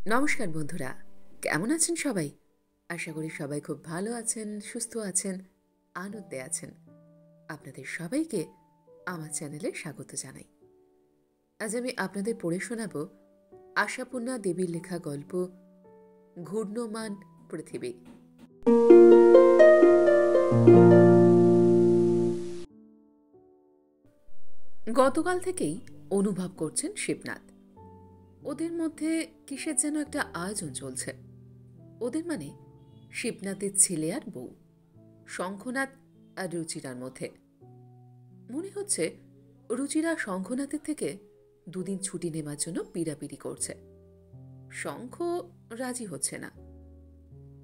নমস্কার বন্ধুরা, কেমন আছেন সবাই? আশা করি সবাই খুব ভালো আছেন, সুস্থ আছেন, আনন্দে আছেন। আপনাদের সবাইকে আমার চ্যানেলে স্বাগত জানাই। আজ আমি আপনাদের পড়ে শোনাব আশাপূর্ণা দেবীর লেখা গল্প ঘূর্ণমান পৃথিবী। গতকাল থেকেই অনুভব করছেন শিবনাথ। ওদের মধ্যে কিসের যেন একটা আয়োজন চলছে। ওদের মানে শিবনাথের ছেলে আর বউ, শঙ্খনাথ আর রুচিরার মধ্যে। মনে হচ্ছে রুচিরা শঙ্খনাথের থেকে দুদিন ছুটি নেবার জন্য পিড়াপিড়ি করছে। শঙ্খ রাজি হচ্ছে না,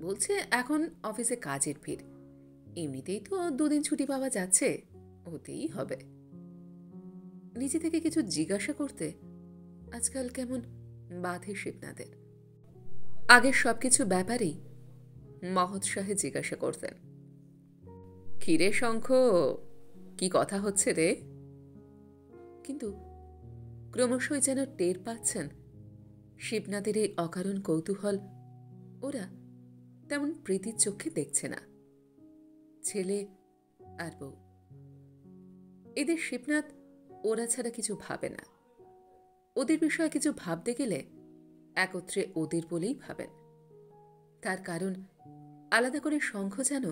বলছে এখন অফিসে কাজের ভিড়, এমনিতেই তো দুদিন ছুটি পাওয়া যাচ্ছে, হতেই হবে। নিজে থেকে কিছু জিজ্ঞাসা করতে আজকাল কেমন বাধে শিবনাথের। আগের সবকিছু ব্যাপারেই মহৎ সাহে জিজ্ঞাসা করতেন, কিরে শঙ্খ, কি কথা হচ্ছে রে? কিন্তু ক্রমশই যেন টের পাচ্ছেন শিবনাথের এই অকারণ কৌতূহল ওরা তেমন প্রীতির চোখে দেখছে না। ছেলে আর বউ, এদের শিবনাথ ওরা ছাড়া কিছু ভাবে না। ওদের বিষয়ে কিছু ভাবতে গেলে একত্রে ওদের বলেই ভাবেন। তার কারণ আলাদা করে শঙ্খ যেন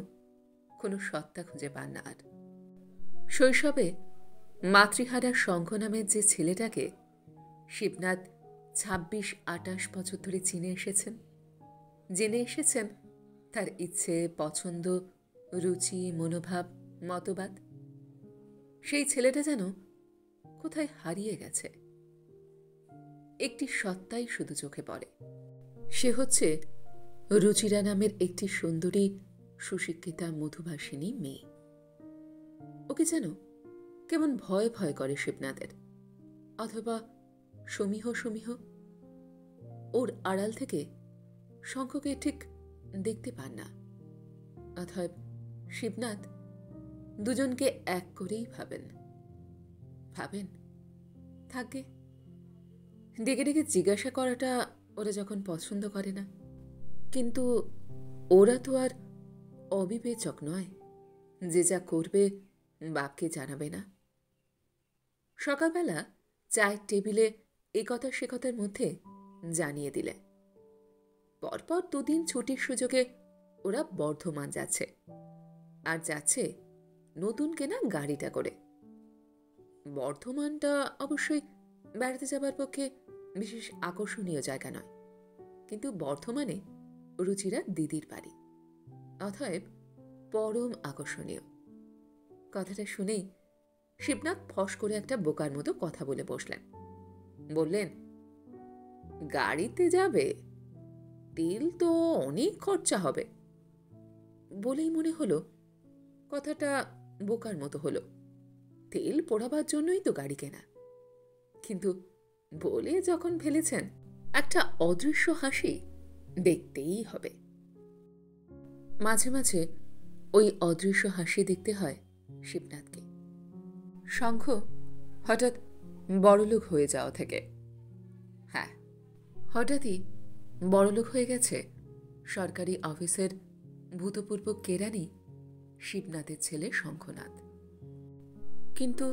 কোনো সত্তা খুঁজে পান না আর। শৈশবে মাতৃহারার শঙ্খ নামের যে ছেলেটাকে শিবনাথ ২৬-২৮ বছর ধরে চিনে এসেছেন, জেনে এসেছেন তার ইচ্ছে, পছন্দ, রুচি, মনোভাব, মতবাদ, সেই ছেলেটা যেন কোথায় হারিয়ে গেছে। একটি সত্তাই শুধু চোখে পড়ে, সে হচ্ছে রুচিরা নামের একটি সুন্দরী, সুশিক্ষিতা, মধুভাষিনী মেয়ে। ওকে যেন কেমন ভয় ভয় করে শিবনাথের, অথবা সমীহ সমীহ। ওর আড়াল থেকে শঙ্খকে ঠিক দেখতে পান না। অতএব শিবনাথ দুজনকে এক করেই ভাবেন। থাকে ডেকে ডেকে জিজ্ঞাসা করাটা ওরা যখন পছন্দ করে না। কিন্তু ওরা তো আর অবিবেচক নয় যে যা করবে বাপকে জানাবে না। সকালবেলা চায়ের টেবিলে এ কথা সে কথার মধ্যে জানিয়ে দিলে পরপর দুদিন ছুটির সুযোগে ওরা বর্ধমান যাচ্ছে, আর যাচ্ছে নতুন কেনা গাড়িটা করে। বর্ধমানটা অবশ্যই বেড়াতে যাবার পক্ষে বিশেষ আকর্ষণীয় জায়গা নয়, কিন্তু বর্ধমানে রুচিরা দিদির বাড়ি, অতএব পরম আকর্ষণীয়। কথাটা শুনেই শিবনাথ ফস করে একটা বোকার মতো কথা বলে বসলেন। বললেন, গাড়িতে যাবে? তেল তো অনেক খরচা হবে। বলেই মনে হলো কথাটা বোকার মতো হলো। তেল পোড়াবার জন্যই তো গাড়ি কেনা। কিন্তু বলে যখন ফেলেছেন, একটা অদৃশ্য হাসি দেখতেই হবে। মাঝে মাঝে ওই অদৃশ্য হাসি দেখতে হয় শিবনাথকে। শঙ্খ হঠাৎ বড়লোক হয়ে যাওয়া থেকে, হ্যাঁ, হঠাৎই বড়লোক হয়ে গেছে সরকারি অফিসের ভূতপূর্ব কেরানি শিবনাথের ছেলে শঙ্খনাথ। কিন্তু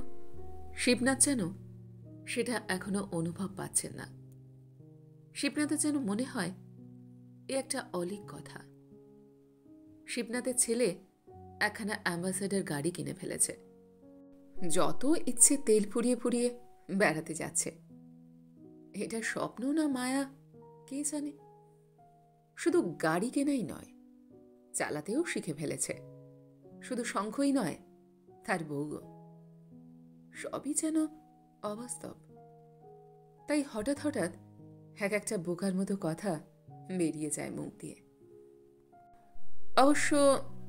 শিবনাথ যেন সেটা এখনো অনুভব পাচ্ছেন না। শিবনাথের যেন মনে হয় এ একটা অলীক কথা। শিবনাথের ছেলে একখানা অ্যাম্বাসেডর গাড়ি কিনে ফেলেছে, যত ইচ্ছে তেল ফুরিয়ে ফুরিয়ে বেড়াতে যাচ্ছে। এটা স্বপ্ন না মায়া কে জানে। শুধু গাড়ি কেনাই নয়, চালাতেও শিখে ফেলেছে। শুধু শঙ্খই নয়, তার বউও। সবই যেন অবাস্তব। তাই হঠাৎ হঠাৎ এক একটা বোকার মতো কথা বেরিয়ে যায় মুখ দিয়ে। অবশ্য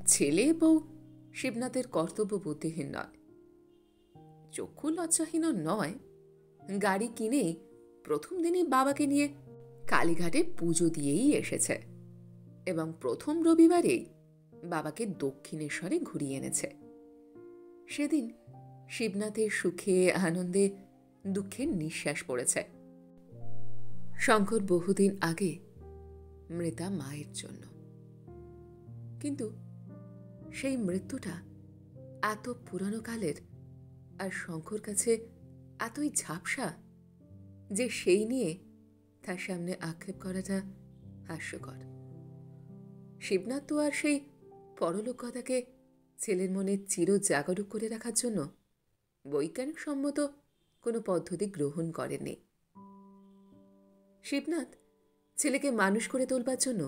ছেলে বউ শিবনাথের কর্তব্য বুদ্ধিহীন নয়, চক্ষু লজ্জাহীনও নয়। গাড়ি কিনেই প্রথম দিনই বাবাকে নিয়ে কালীঘাটে পুজো দিয়েই এসেছে, এবং প্রথম রবিবারেই বাবাকে দক্ষিণেশ্বরে ঘুরিয়ে এনেছে। সেদিন শিবনাথের সুখে, আনন্দে, দুঃখের নিঃশ্বাস পড়েছে। শঙ্কর বহুদিন আগে মৃতা মায়ের জন্য, কিন্তু সেই মৃত্যুটা এত পুরানো কালের আর শঙ্কর কাছে এতই ঝাপসা যে সেই নিয়ে তার সামনে আক্ষেপ করাটা হাস্যকর। শিবনাথ তো আর সেই পরলোক কথাকে ছেলের মনে চির জাগরুক করে রাখার জন্য বৈজ্ঞানিক সম্মত কোনো পদ্ধতি গ্রহণ করেননি। শিবনাথ ছেলেকে মানুষ করে তোলবার জন্য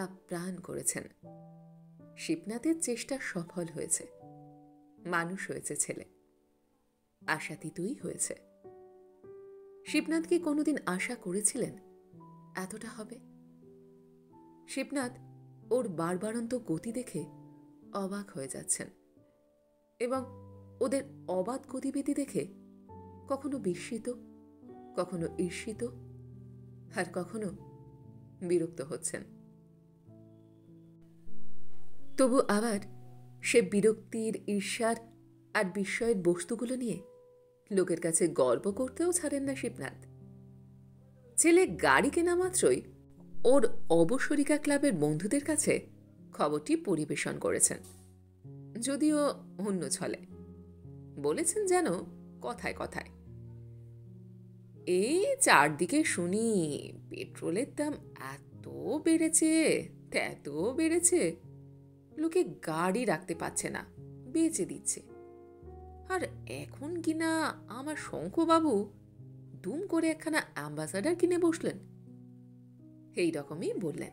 আপ্রাণ করেছেন। শিবনাথের চেষ্টা সফল হয়েছে, মানুষ হয়েছে ছেলে, আশাতীতই হয়েছে। শিবনাথ কি কোনোদিন আশা করেছিলেন এতটা হবে? শিবনাথ ওর বাড়বাড়ন্ত গতি দেখে অবাক হয়ে যাচ্ছেন এবং ওদের অবাধ গতিবিধি দেখে কখনো বিস্মিত, কখনো ঈর্ষিত, আর কখনো বিরক্ত হচ্ছেন। তবু আবার সে বিরক্তির, ঈর্ষার আর বিস্ময়ের বস্তুগুলো নিয়ে লোকের কাছে গর্ব করতেও ছাড়েন না শিবনাথ। ছেলে গাড়ি কেনা মাত্রই ওর অবসরিকা ক্লাবের বন্ধুদের কাছে খবরটি পরিবেশন করেছেন, যদিও অন্য ছলে। বলেছেন যেন কথায় কথায়, এই চারদিকে শুনি পেট্রোলের দাম এত বেড়েছে, এত বেড়েছে, লোকে গাড়ি রাখতে পারছে না, বেচে দিচ্ছে। আর এখন কিনা আমার শঙ্খবাবু দুম করে একখানা অ্যাম্বাসাডার কিনে বসলেন। এই রকমই বললেন,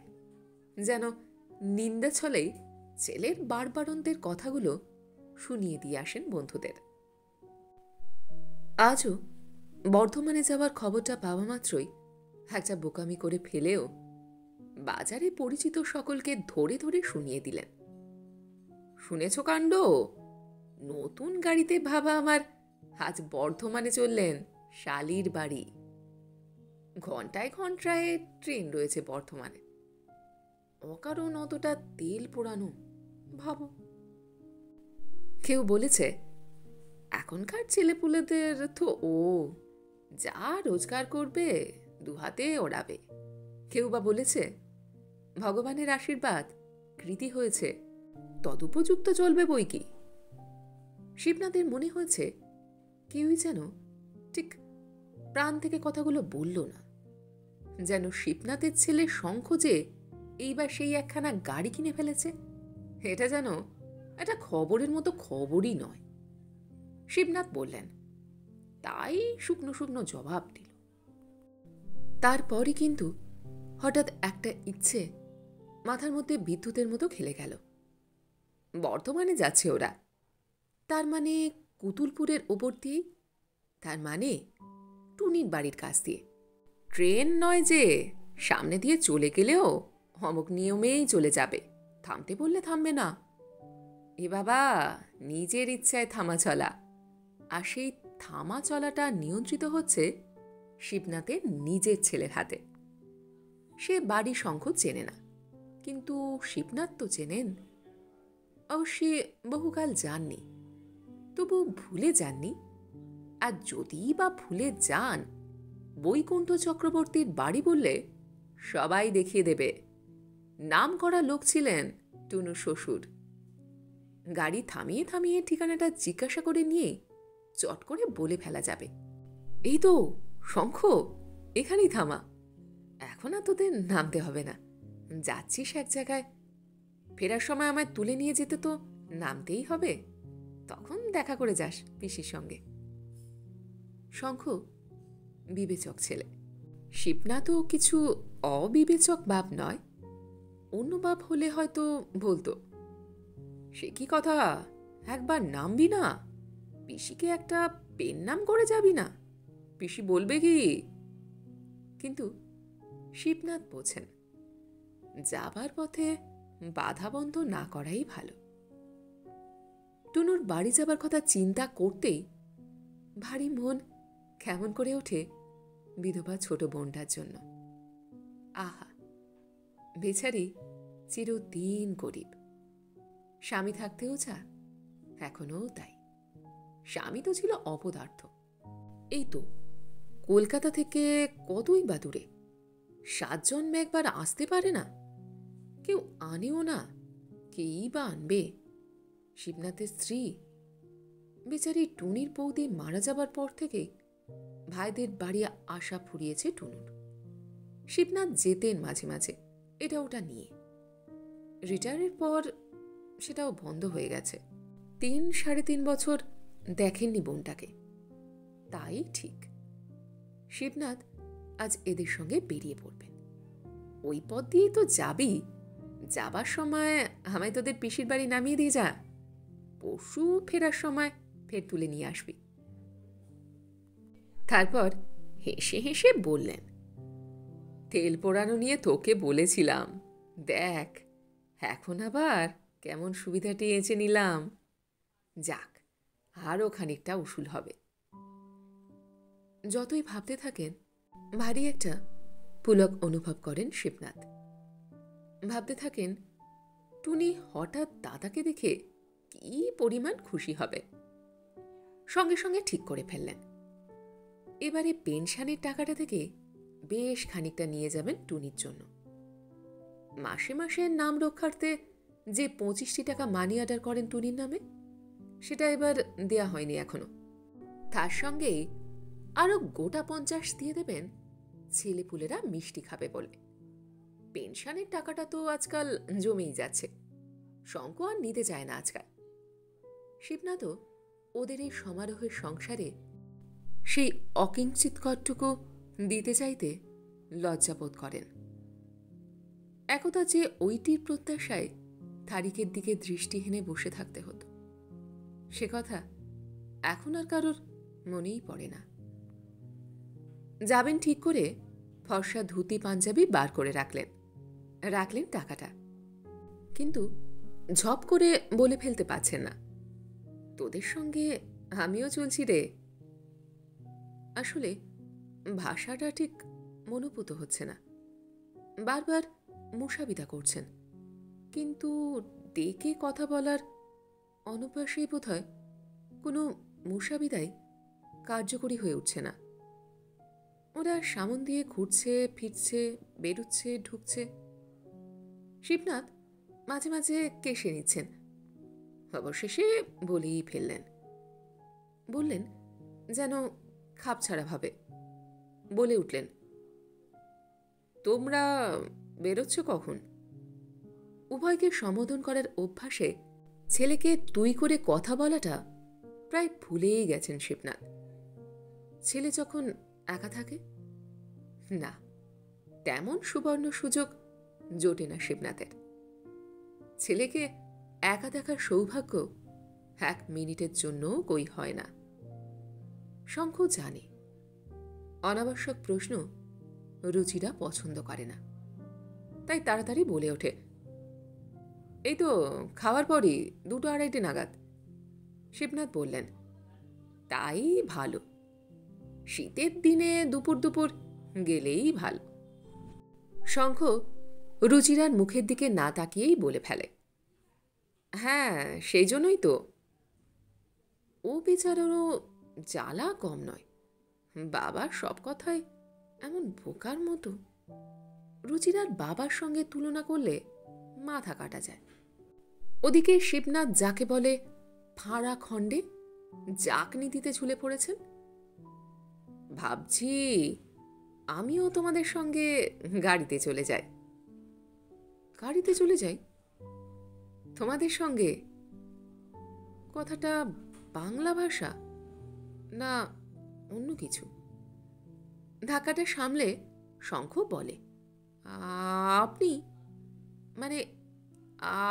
যেন নিন্দা ছলেই ছেলের বাড়বাড়ন্তের কথাগুলো শুনিয়ে দিয়ে আসেন বন্ধুদের। আজও বর্ধমানে যাওয়ার খবরটা পাওয়া মাত্রই একটা বোকামি করে ফেলেও বাজারে পরিচিত সকলকে ধরে ধরে শুনিয়ে দিলেন। শুনেছ কাণ্ড, নতুন গাড়িতে ভাবা আমার আজ বর্ধমানে চললেন শালির বাড়ি। ঘন্টায় ঘন্টায় ট্রেন রয়েছে বর্ধমানে, অকারণ অতটা তেল পোড়ানো ভাবো। কেউ বলেছে, এখনকার ছেলেপুলেদের তো ও যা রোজগার করবে দুহাতে ওড়াবে। কেউ বা বলেছে, ভগবানের আশীর্বাদ, কৃতি হয়েছে, তদুপযুক্ত চলবে বই কি। শিবনাথের মনে হয়েছে কেউই যেন ঠিক প্রাণ থেকে কথাগুলো বলল না, যেন শিবনাথের ছেলে শঙ্খ যে এইবার সেই একখানা গাড়ি কিনে ফেলেছে, এটা যেন একটা খবরের মতো খবরই নয়। শিবনাথ বললেন, তাই শুকনো শুকনো জবাব দিল। তারপরই কিন্তু হঠাৎ একটা ইচ্ছে মাথার মধ্যে বিদ্যুতের মতো খেলে গেল। বর্ধমানে যাচ্ছে ওরা, তার মানে কুতুলপুরের ওপর দিয়েই, তার মানে টুনির বাড়ির কাছ দিয়ে। ট্রেন নয় যে সামনে দিয়ে চলে গেলেও অমুক নিয়মেই চলে যাবে, থামতে বললে থামবে না। এ বাবা, নিজের ইচ্ছায় থামা চলা, আর সেই থামা চলাটা নিয়ন্ত্রিত হচ্ছে শিবনাথের নিজের ছেলের হাতে। সে বাড়ি শঙ্খ চেনে না, কিন্তু শিবনাথ তো চেনেন। অবশ্যই বহুকাল যাননি, তবু ভুলে যাননি। আর যদি বা ভুলে যান, বৈকুণ্ঠ চক্রবর্তীর বাড়ি বললে সবাই দেখিয়ে দেবে। নাম করা লোক ছিলেন টুনু শ্বশুর। গাড়ি থামিয়ে থামিয়ে ঠিকানাটা জিজ্ঞাসা করে নিয়ে চট করে বলে ফেলা যাবে, এই তো শঙ্খ, এখানেই থামা, এখন আর তোদের নামতে হবে না, যাচ্ছিস এক জায়গায়, ফেরার সময় আমায় তুলে নিয়ে যেতে তো নামতেই হবে, তখন দেখা করে যাস পিসির সঙ্গে। শঙ্খ বিবেচক ছেলে, শিবনাথও কিছু অবিবেচক বাপ নয়। অন্য বাপ হলে হয়তো বলতো, সে কি কথা, একবার নামবি না, পিসিকে একটা পেন নাম করে যাবি না, পিসি বলবে কি। কিন্তু শিবনাথ বোঝেন, যাবার পথে বাধা বন্ধ না করাই ভালো। টুনুর বাড়ি যাবার কথা চিন্তা করতেই ভারী মন কেমন করে ওঠে বিধবা ছোট বোনটার জন্য। আহা, বেচারি চিরদিন গরিব, স্বামী থাকতেও যা, এখনও তাই। স্বামী তো ছিল অপদার্থ। এই তো কলকাতা থেকে কতই বা দূরে, 7 জন্মে একবার আসতে পারে না? কেউ আনেও না, কেই বা আনবে? শিবনাথের স্ত্রী বেচারি টুনির বৌদি মারা যাবার পর থেকে ভাইদের বাড়ি আশা ফুরিয়েছে টুনুর। শিবনাথ যেতেন মাঝে মাঝে এটা ওটা নিয়ে। রিটায়ারের পর সেটাও বন্ধ হয়ে গেছে। 3-3.5 বছর দেখেননি বোনটাকে। তাই ঠিক শিবনাথ আজ এদের সঙ্গে বেরিয়ে পড়বেন। ওই পথ দিয়েই তো যাবি। যাবার সময় আমায় তোদের পিসির বাড়ি নামিয়ে দিয়ে যা। পরশু ফেরার সময় ফের তুলে নিয়ে আসবি। তারপর হেসে হেসে বললেন, তেল পোড়ানো নিয়ে তোকে বলেছিলাম, দেখ এখন আবার কেমন সুবিধাটি এঁচে নিলাম। যাক, আরও খানিকটা উসুল হবে। যতই ভাবতে থাকেন ভারী একটা পুলক অনুভব করেন শিবনাথ। ভাবতে থাকেন টুনি হঠাৎ দাদাকে দেখে কি পরিমাণ খুশি হবে। সঙ্গে সঙ্গে ঠিক করে ফেললেন, এবারে পেনশনের টাকাটা থেকে বেশ খানিকটা নিয়ে যাবেন টুনির জন্য। মাসে মাসে নাম রক্ষার্থে যে 25টি টাকা মানি অর্ডার করেন টুনির নামে, সেটা এবার দেয়া হয়নি এখনো। তার সঙ্গে আরো গোটা 50 দিয়ে দেবেন ছেলেপুলেরা মিষ্টি খাবে বলে। পেনশনের টাকাটা তো আজকাল জমেই যাচ্ছে, শঙ্ক আর নিতে চায় না আজকাল। শিবনাথও ওদের এই সমারোহের সংসারে সেই অকিঞ্চিতকরটুকু দিতে চাইতে লজ্জাবোধ করেন। একদা যে ওইটির প্রত্যাশায় তারিখের দিকে দৃষ্টিহীনে বসে থাকতে হতো, সে কথা এখন আর কারোর মনেই পড়ে না। যাবেন ঠিক করে ফর্সা ধুতি পাঞ্জাবি বার করে রাখলেন টাকাটা। কিন্তু ঝপ করে বলে ফেলতে পারছেন না, তোদের সঙ্গে আমিও চলছি রে। আসলে ভাষাটা ঠিক মনোপুত হচ্ছে না। বারবার মুসাবিদা করছেন, কিন্তু ডেকে কথা বলার অনুপাসেই বোধহয় কোনো মুসাবিদাই কার্যকরী হয়ে উঠছে না। ওরা সামন দিয়ে ঘুরছে ফিরছে, বেরুচ্ছে ঢুকছে। শিবনাথ মাঝে মাঝে কেশে নিচ্ছেন, অবশেষে বলেই ফেললেন। বললেন যেন খাপছাড়া ভাবে, বলে উঠলেন, তোমরা বেরোচ্ছ কখন? উভয়কে সম্বোধন করার অভ্যাসে ছেলেকে তুই করে কথা বলাটা প্রায় ভুলেই গেছেন শিবনাথ। ছেলে যখন একা থাকে না, তেমন সুবর্ণ সুযোগ জোটে না শিবনাথের। ছেলেকে একা দেখার সৌভাগ্য 1 মিনিটের জন্য কই হয় না। শঙ্খ জানে অনাবশ্যক প্রশ্ন রুচিরা পছন্দ করে না, তাই তাড়াতাড়ি বলে ওঠে, এই তো খাওয়ার পরই 2-2:30 নাগাদ। শিবনাথ বললেন, তাই ভালো, শীতের দিনে দুপুর দুপুর গেলেই ভালো। শঙ্খ রুচিরার মুখের দিকে না তাকিয়েই বলে ফেলে, হ্যাঁ সেই জন্যই তো। ও বেচারারও জ্বালা কম নয়, বাবার সব কথায় এমন বোকার মতো। রুচিরার বাবার সঙ্গে তুলনা করলে মাথা কাটা যায়। ওদিকে শিবনাথ যাকে বলে ফাঁড়া খণ্ডে জাকনি দিতে ঝুলে পড়েছেন। ভাবছি আমিও তোমাদের সঙ্গে গাড়িতে চলে যাই। গাড়িতে চলে যাই তোমাদের সঙ্গে? কথাটা বাংলা ভাষা না অন্য কিছু? ধাক্কাটা সামলে শঙ্খ বলে, আপনি মানে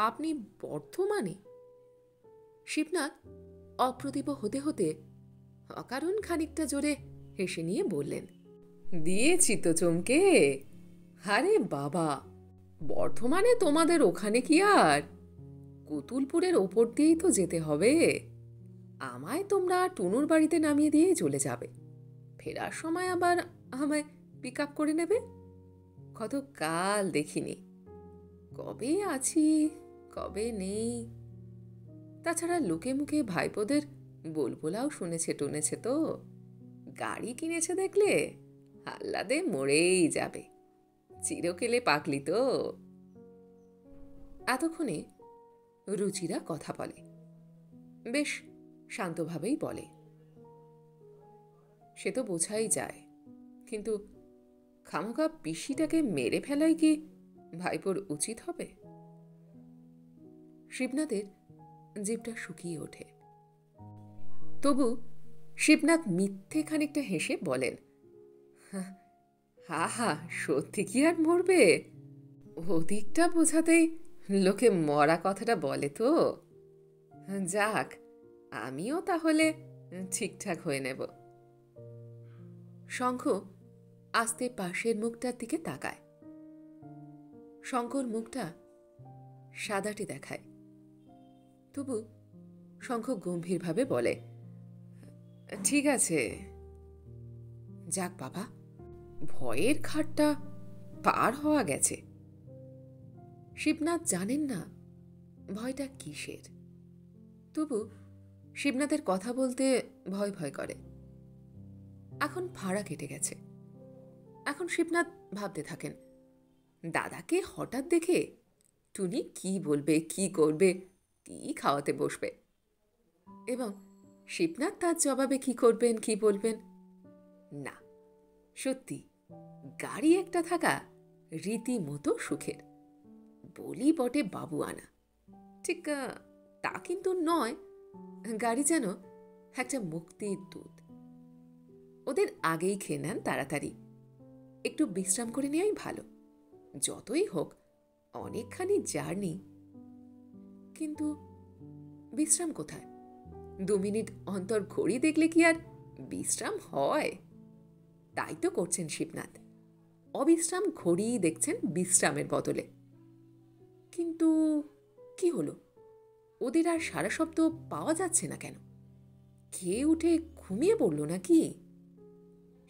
আপনি বর্ধমানে? শিবনাথ অপ্রতিভ হতে হতে অকারণ খানিকটা জোরে হেসে নিয়ে বললেন, দিয়েছি তো চমকে। আরে বাবা, বর্ধমানে তোমাদের ওখানে কি আর? কুতুলপুরের ওপর দিয়েই তো যেতে হবে। আমায় তোমরা টুনুর বাড়িতে নামিয়ে দিয়ে চলে যাবে, ফেরার সময় আবার আমায় পিক আপ করে নেবে। কত কাল দেখিনি, কবে আছি কবে নেই। তাছাড়া লোকে মুখে ভাইপোদের বলবোলাও শুনেছে টুনেছে তো, গাড়ি কিনেছে দেখলে আহ্লাদে মরেই যাবে। চিরকেলে পাকলি তো। এতক্ষণে রুচিরা কথা বলে, বেশ শান্তভাবেই বলে। সে তো বোঝাই যায়, কিন্তু খামোখা পিসিটাকে মেরে ফেলাই কি ভাইপোর উচিত হবে? শিবনাথের জিভটা শুকিয়ে ওঠে। তবু শিবনাথ মিথ্যে খানিকটা হেসে বলেন, হা হা, সত্যি কি আর মরবে? ওদিকটা বোঝাতেই লোকে মরা কথাটা বলে তো। যাক, আমিও তাহলে ঠিকঠাক হয়ে নেব। শঙ্খ আস্তে পাশের মুখটার দিকে তাকায়। শঙ্কর মুখটা সাদাটে দেখায়। তবু শঙ্খ গম্ভীরভাবে বলে, ঠিক আছে। যাক বাবা, ভয়ের খাটটা পার হওয়া গেছে। শিবনাথ জানেন না ভয়টা কিসের, তবু শিবনাথের কথা বলতে ভয় ভয় করে। এখন ভাড়া কেটে গেছে। এখন শিবনাথ ভাবতে থাকেন, দাদাকে হঠাৎ দেখে টুনি কি বলবে, কি করবে, কি খাওয়াতে বসবে, এবং শিবনাথ তার জবাবে কি করবেন, কি বলবেন। না, সত্যি গাড়ি একটা থাকা রীতিমতো সুখের। বলি বটে বাবু আনা, ঠিক তা কিন্তু নয়। গাড়ি যেন একটা মুক্তির দুধ। ওদের আগেই খেয়ে নেন তাড়াতাড়ি। একটু বিশ্রাম করে নেওয়াই ভালো। যতই হোক অনেকখানি জার্নি। কিন্তু বিশ্রাম কোথায়? 2 মিনিট অন্তর ঘড়ি দেখলে কি আর বিশ্রাম হয়? তাই তো করছেন শিবনাথ, অবিশ্রাম ঘড়ি দেখছেন বিশ্রামের বদলে। কিন্তু কি হলো, ওদের আর সারা শব্দ পাওয়া যাচ্ছে না কেন? খেয়ে উঠে ঘুমিয়ে পড়ল নাকি?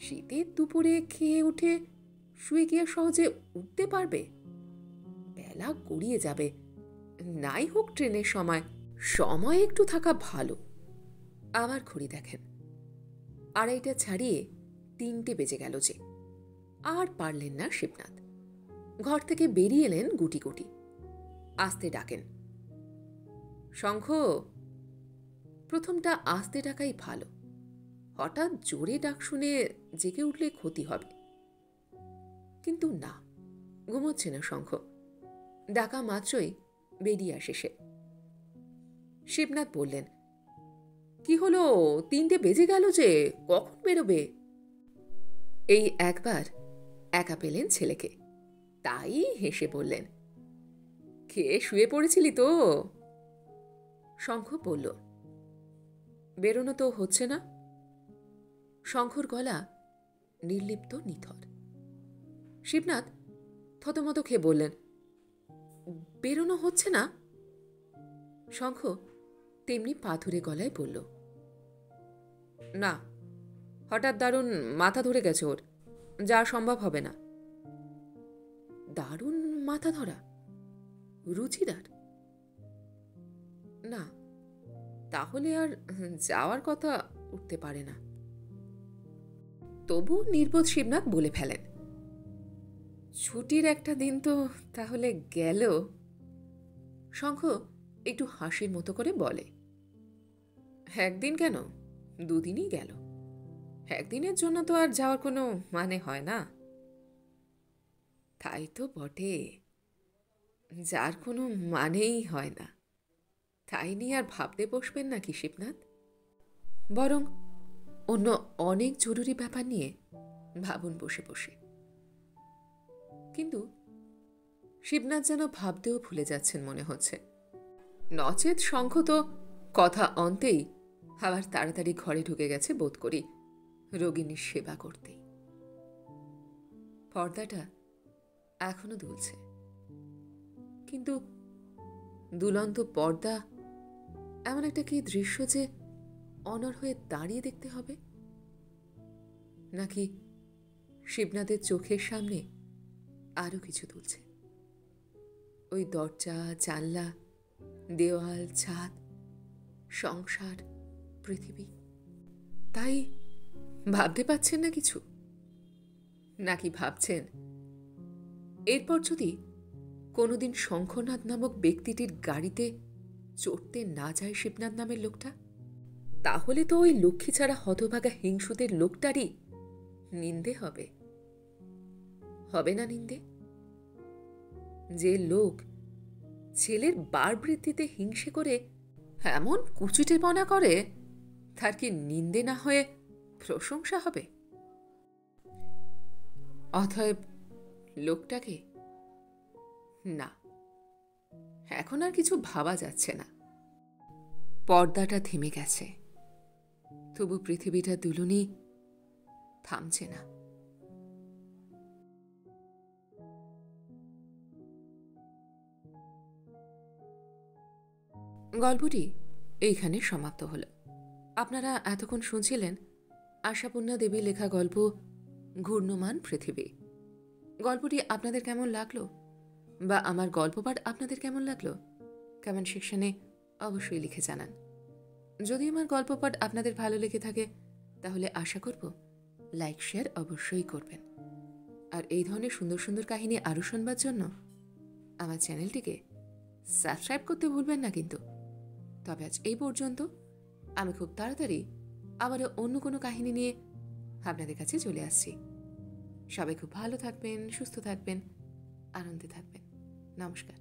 শীতের দুপুরে খেয়ে উঠে শুয়ে গিয়ে সহজে উঠতে পারবে? বেলা গড়িয়ে যাবে, নাই হোক ট্রেনের সময়। সময় একটু থাকা ভালো। আবার ঘড়ি দেখেন, 2:30 ছাড়িয়ে 3টে বেজে গেল যে। আর পারলেন না শিবনাথ। ঘর থেকে বেরিয়ে এলেন গুটি গুটি। আস্তে ডাকেন, শঙ্খ। প্রথমটা আস্তে ডাকাই ভালো। হঠাৎ জোরে ডাক শুনে জেগে উঠলে ক্ষতি হবে। কিন্তু না, ঘুমোচ্ছে না শঙ্খ। ডাকা মাত্রই বেরিয়ে আসে সে। শিবনাথ বললেন, কি হলো, 3টে বেজে গেল যে, কখন বেরোবে? এই একবার একা পেলেন ছেলেকে, তাই হেসে বললেন, খেয়ে শুয়ে পড়েছিলি তো? শঙ্খ বলল, বেরোনো তো হচ্ছে না। শঙ্খর গলা নির্লিপ্ত নিথর। শিবনাথ থতমত খেয়ে বললেন, বেরোনো হচ্ছে না? শঙ্খ তেমনি পাথুরে গলায় বলল, না, হঠাৎ দারুণ মাথা ধরে গেছে ওর, যা সম্ভব হবে না। দারুণ মাথা ধরা? রুচিদার? না, তাহলে আর যাওয়ার কথা উঠতে পারে না। তবু নির্বোধ শিবনাথ বলে ফেলেন, ছুটির একটা দিন তো তাহলে গেল। শঙ্খ একটু হাসির মতো করে বলে, একদিন কেন, 2 দিনই গেল। একদিনের জন্য তো আর যাওয়ার কোনো মানে হয় না। তাই তো বটে, যার কোনো মানেই হয় না, তাই নিয়ে আর ভাবতে বসবেন নাকি শিবনাথ? বরং অন্য অনেক জরুরি ব্যাপার নিয়ে ভাবুন বসে বসে। কিন্তু শিবনাথ যেন ভাবতেও ভুলে যাচ্ছেন মনে হচ্ছে। নচেত শঙ্খ তো কথা অন্তেই আবার তাড়াতাড়ি ঘরে ঢুকে গেছে বোধ করি, রোগিণীর সেবা করতেই। পর্দাটা এখনো দুলছে, কিন্তু দুলন্ত পর্দা এমন একটা কি দৃশ্য যে অনড় হয়ে দাঁড়িয়ে দেখতে হবে? নাকি শিবনাথের চোখের সামনে আরো কিছু দুলছে? ওই দরজা, জানলা, দেওয়াল, ছাদ, সংসার, পৃথিবী। তাই ভাবতে পাচ্ছেন না কিছু? নাকি ভাবছেন এরপর যদি কোনোদিন শঙ্খনাথ নামক ব্যক্তিটির গাড়িতে চড়তে না যায় শিবনাথ নামের লোকটা, তাহলে তো ওই লক্ষ্মী ছাড়া হতভাগা হিংসুদের লোকটারই নিন্দে হবে। হবে না নিন্দে? যে লোক ছেলের বার বৃদ্ধিতে হিংসে করে এমন কুচুটেপনা করে, তার কি নিন্দে না হয়ে প্রশংসা হবে? অতএব লোকটাকে না, এখন আর কিছু ভাবা যাচ্ছে না। পর্দাটা থেমে গেছে, তবু পৃথিবীটা দুলুনি থামছে না। গল্পটি এইখানে সমাপ্ত হল। আপনারা এতক্ষণ শুনছিলেন আশাপূর্ণা দেবী লেখা গল্প ঘূর্ণমান পৃথিবী। গল্পটি আপনাদের কেমন লাগলো, বা আমার গল্প পাঠ আপনাদের কেমন লাগলো, কমেন্ট সেকশনে অবশ্যই লিখে জানান। যদি আমার গল্প পাঠ আপনাদের ভালো লেগে থাকে, তাহলে আশা করব লাইক শেয়ার অবশ্যই করবেন। আর এই ধরনের সুন্দর সুন্দর কাহিনী আরও শুনবার জন্য আমার চ্যানেলটিকে সাবস্ক্রাইব করতে ভুলবেন না কিন্তু। তবে আজ এই পর্যন্ত। আমি খুব তাড়াতাড়ি আবারও অন্য কোনো কাহিনী নিয়ে আপনাদের কাছে চলে আসছি। সবাই খুব ভালো থাকবেন, সুস্থ থাকবেন, আনন্দে থাকবেন। নমস্কার।